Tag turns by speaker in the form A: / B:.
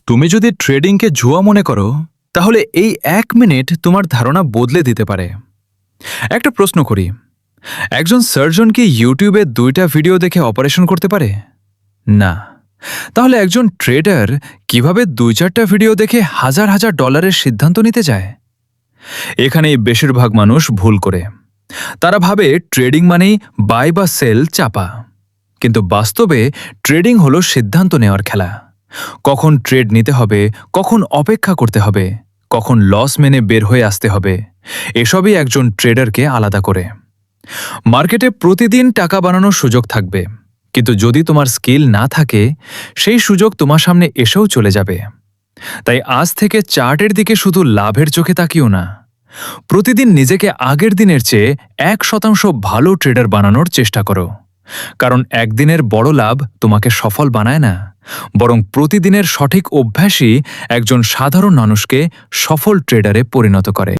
A: তুমি যদি ট্রেডিংকে জুয়া মনে করো তাহলে এই 1 মিনিট তোমার ধারণা বদলে দিতে পারে। একটা প্রশ্ন করি, একজন সার্জন কি ইউটিউবে 2টা ভিডিও দেখে অপারেশন করতে পারে? না। তাহলে একজন ট্রেডার কিভাবে 2-4টা ভিডিও দেখে হাজার হাজার ডলারের সিদ্ধান্ত নিতে যায়? এখানেই বেশিরভাগ মানুষ ভুল করে। তারা ভাবে ট্রেডিং মানেই বাই বা সেল চাপা, কিন্তু বাস্তবে ট্রেডিং হলো সিদ্ধান্ত নেওয়ার খেলা। কখন ট্রেড নিতে হবে, কখন অপেক্ষা করতে হবে, কখন লস মেনে বের হয়ে আসতে হবে, এসবই একজন ট্রেডারকে আলাদা করে। মার্কেটে প্রতিদিন টাকা বানানোর সুযোগ থাকবে, কিন্তু যদি তোমার স্কিল না থাকে সেই সুযোগ তোমার সামনে এসেও চলে যাবে। তাই আজ থেকে চার্টের দিকে শুধু লাভের চোখে তাকিও না, প্রতিদিন নিজেকে আগের দিনের চেয়ে 1% ভালো ট্রেডার বানানোর চেষ্টা করো। কারণ একদিনের বড় লাভ তোমাকে সফল বানায় না, বরং প্রতিদিনের সঠিক অভ্যাসই একজন সাধারণ মানুষকে সফল ট্রেডারে পরিণত করে।